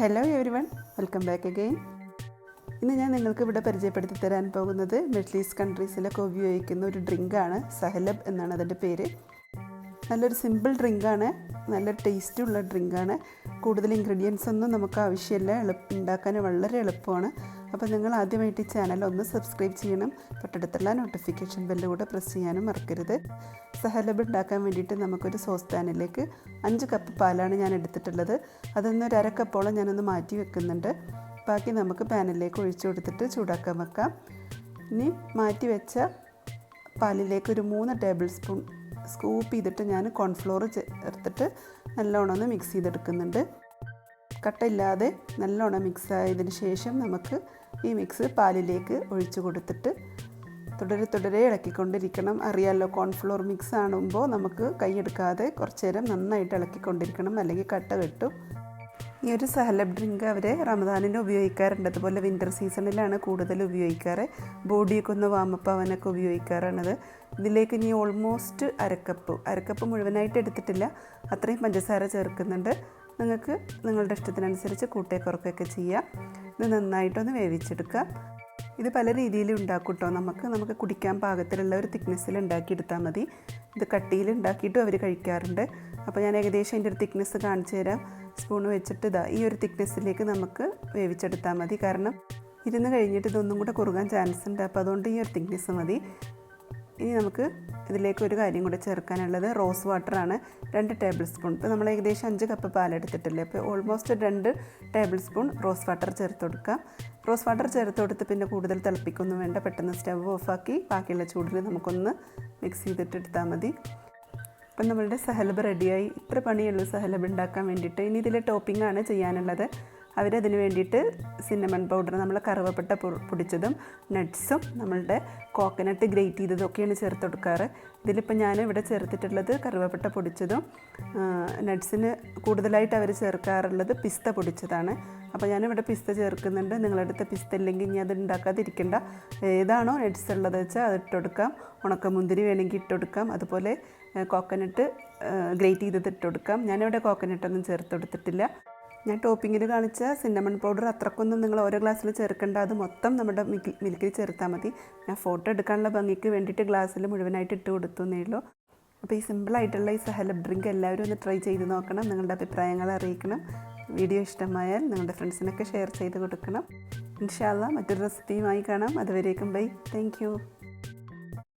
Hello everyone, welcome back again. ഇന്ന് ഞാൻ നിങ്ങൾക്ക് ഇവിടെ പരിചയപ്പെടുത്തി തരാൻ പോകുന്നത് മിഡിൽ ഈസ്റ്റ് കൺട്രീസിലൊക്കെ ഉപയോഗിക്കുന്ന ഒരു ഡ്രിങ്കാണ്. സഹലബ് എന്നാണ് അതിൻ്റെ പേര്. നല്ലൊരു സിമ്പിൾ ഡ്രിങ്കാണ്, നല്ല ടേസ്റ്റുള്ള ഡ്രിങ്കാണ്. കൂടുതൽ ഇൻഗ്രീഡിയൻസ് ഒന്നും നമുക്ക് ആവശ്യമില്ല, ഉണ്ടാക്കാൻ വളരെ എളുപ്പമാണ്. അപ്പോൾ നിങ്ങൾ ആദ്യമായിട്ട് ഈ ചാനൽ ഒന്ന് സബ്സ്ക്രൈബ് ചെയ്യണം, തൊട്ടടുത്തുള്ള നോട്ടിഫിക്കേഷൻ ബെല്ല് കൂടെ പ്രസ് ചെയ്യാനും മറക്കരുത്. സഹലബ് ഉണ്ടാക്കാൻ വേണ്ടിയിട്ട് നമുക്കൊരു സോസ് പാനിലേക്ക് 5 കപ്പ് പാലാണ് ഞാൻ എടുത്തിട്ടുള്ളത്. അതൊന്ന് 1/2 കപ്പോളം ഞാനൊന്ന് മാറ്റി വെക്കുന്നുണ്ട്. ബാക്കി നമുക്ക് പാനിലേക്ക് ഒഴിച്ചു കൊടുത്തിട്ട് ചൂടാക്കാൻ വെക്കാം. ഇനി മാറ്റി വെച്ച പാലിലേക്ക് ഒരു 3 ടേബിൾ സ്പൂൺ സ്കൂപ്പ് ചെയ്തിട്ട് ഞാൻ കോൺഫ്ലോർ ചേർത്തിട്ട് നല്ലോണം ഒന്ന് മിക്സ് ചെയ്തെടുക്കുന്നുണ്ട്. കട്ടയില്ലാതെ നല്ലോണം മിക്സ് ആയതിന് ശേഷം നമുക്ക് ഈ മിക്സ് പാലിലേക്ക് ഒഴിച്ചു കൊടുത്തിട്ട് തുടരെ ഇളക്കിക്കൊണ്ടിരിക്കണം. അറിയാമല്ലോ, കോൺഫ്ലോർ മിക്സ് ആണുമ്പോൾ നമുക്ക് കൈയെടുക്കാതെ കുറച്ച് നേരം നന്നായിട്ട് ഇളക്കിക്കൊണ്ടിരിക്കണം, അല്ലെങ്കിൽ കട്ട കെട്ടും. ഈ ഒരു സഹലബ് ഡ്രിങ്ക് അവർ റമദാനിന് ഉപയോഗിക്കാറുണ്ട്. അതുപോലെ വിൻ്റർ സീസണിലാണ് കൂടുതൽ ഉപയോഗിക്കാറ്. ബോഡിയൊക്കെ ഒന്ന് വാമപ്പ് ആവാനൊക്കെ ഉപയോഗിക്കാറാണത്. ഇതിലേക്ക് ഇനി ഓൾമോസ്റ്റ് അരക്കപ്പ് മുഴുവനായിട്ട് എടുത്തിട്ടില്ല, അത്രയും പഞ്ചസാര ചേർക്കുന്നുണ്ട്. നിങ്ങൾക്ക് നിങ്ങളുടെ ഇഷ്ടത്തിനനുസരിച്ച് കൂട്ടേ കുറക്കുകയൊക്കെ ചെയ്യാം. ഇത് നന്നായിട്ടൊന്ന് വേവിച്ചെടുക്കാം. ഇത് പല രീതിയിൽ ഉണ്ടാക്കും കേട്ടോ. നമുക്ക് കുടിക്കാൻ പാകത്തിലുള്ള ഒരു തിക്നെസ്സിൽ ഉണ്ടാക്കിയെടുത്താൽ മതി. ഇത് കട്ടിയിൽ ഉണ്ടാക്കിയിട്ടും അവർ കഴിക്കാറുണ്ട്. അപ്പോൾ ഞാൻ ഏകദേശം അതിൻ്റെ ഒരു തിക്നെസ് കാണിച്ചു തരാം. സ്പൂൺ വെച്ചിട്ട് ഈ ഒരു തിക്നെസ്സിലേക്ക് നമുക്ക് വേവിച്ചെടുത്താൽ മതി. കാരണം ഇരുന്ന് കഴിഞ്ഞിട്ട് ഇതൊന്നും കൂടെ കുറുകാൻ ചാൻസ് ഉണ്ട്. അപ്പോൾ അതുകൊണ്ട് ഈ ഒരു തിക്നെസ് മതി. ഇനി നമുക്ക് ഇതിലേക്ക് ഒരു കാര്യം കൂടെ ചേർക്കാനുള്ളത് റോസ് വാട്ടറാണ്. 2 table spoon. ഇപ്പോൾ നമ്മൾ ഏകദേശം 5 കപ്പ് പാലെടുത്തിട്ടില്ലേ, അപ്പോൾ almost 2 table spoon rose water ചേർത്ത് കൊടുക്കാം. റോസ് വാട്ടർ ചേർത്ത് കൊടുത്ത് പിന്നെ കൂടുതൽ തിളപ്പിക്കൊന്നും വേണ്ട, പെട്ടെന്ന് സ്റ്റവ് ഓഫാക്കി ബാക്കിയുള്ള ചൂടിൽ നമുക്കൊന്ന് മിക്സ് ചെയ്തിട്ട് എടുത്താൽ മതി. അപ്പം നമ്മളുടെ സഹലബ് റെഡിയായി. ഇത്ര പണിയുള്ളൂ സഹലബ് ഉണ്ടാക്കാൻ വേണ്ടിയിട്ട്. ഇനി ഇതിൽ ടോപ്പിംഗ് ആണ് ചെയ്യാനുള്ളത്. അവരതിന് വേണ്ടിയിട്ട് സിന്നമൺ പൗഡർ, നമ്മൾ കറുവപ്പട്ട പൊടിച്ചതും നട്ട്സും നമ്മളുടെ കോക്കനട്ട് ഗ്രേറ്റ് ചെയ്തതൊക്കെയാണ് ചേർത്ത് കൊടുക്കാറ്. ഇതിലിപ്പോൾ ഞാൻ ഇവിടെ ചേർത്തിട്ടുള്ളത് കറുവപ്പട്ട പൊടിച്ചതും നട്ട്സിന് കൂടുതലായിട്ട് അവർ ചേർക്കാറുള്ളത് പിസ്ത പൊടിച്ചതാണ്. അപ്പോൾ ഞാനിവിടെ പിസ്ത ചേർക്കുന്നുണ്ട്. നിങ്ങളടുത്ത് പിസ്ത ഇല്ലെങ്കിൽ ഇനി അത് ഉണ്ടാക്കാതിരിക്കേണ്ട. ഏതാണോ നട്ട്സ് ഉള്ളത് വെച്ചാൽ അത് ഇട്ടുകൊടുക്കാം. ഉണക്കമുന്തിരി വേണമെങ്കിൽ ഇട്ടുകൊടുക്കാം. അതുപോലെ കോക്കനട്ട് ഗ്രേറ്റ് ചെയ്തത് ഇട്ടുകൊടുക്കാം. ഞാനിവിടെ കോക്കനട്ടൊന്നും ചേർത്ത് കൊടുത്തിട്ടില്ല. ഞാൻ ടോപ്പിങ്ങിൽ കാണിച്ച സിന്നമൺ പൗഡർ അത്രക്കൊന്നും നിങ്ങൾ ഓരോ ഗ്ലാസ്സിൽ ചേർക്കേണ്ട, അത് മൊത്തം നമ്മുടെ മിൽക്കിൽ ചേർത്താൽ മതി. ഞാൻ ഫോട്ടോ എടുക്കാനുള്ള ഭംഗിക്ക് വേണ്ടിയിട്ട് ഗ്ലാസ്സിൽ മുഴുവനായിട്ട് ഇട്ട് കൊടുത്തു എന്നേ ഉള്ളൂ. അപ്പോൾ ഈ സിമ്പിളായിട്ടുള്ള ഈ സഹലബ് ഡ്രിങ്ക് എല്ലാവരും ഒന്ന് ട്രൈ ചെയ്ത് നോക്കണം. നിങ്ങളുടെ അഭിപ്രായങ്ങൾ അറിയിക്കണം. വീഡിയോ ഇഷ്ടമായാൽ നിങ്ങളുടെ ഫ്രണ്ട്സിനൊക്കെ ഷെയർ ചെയ്ത് കൊടുക്കണം. ഇൻഷാ അല്ലാഹ് മറ്റൊരു റെസിപ്പിയുമായി കാണാം. അതുവരേക്കും ബൈ. Thank you.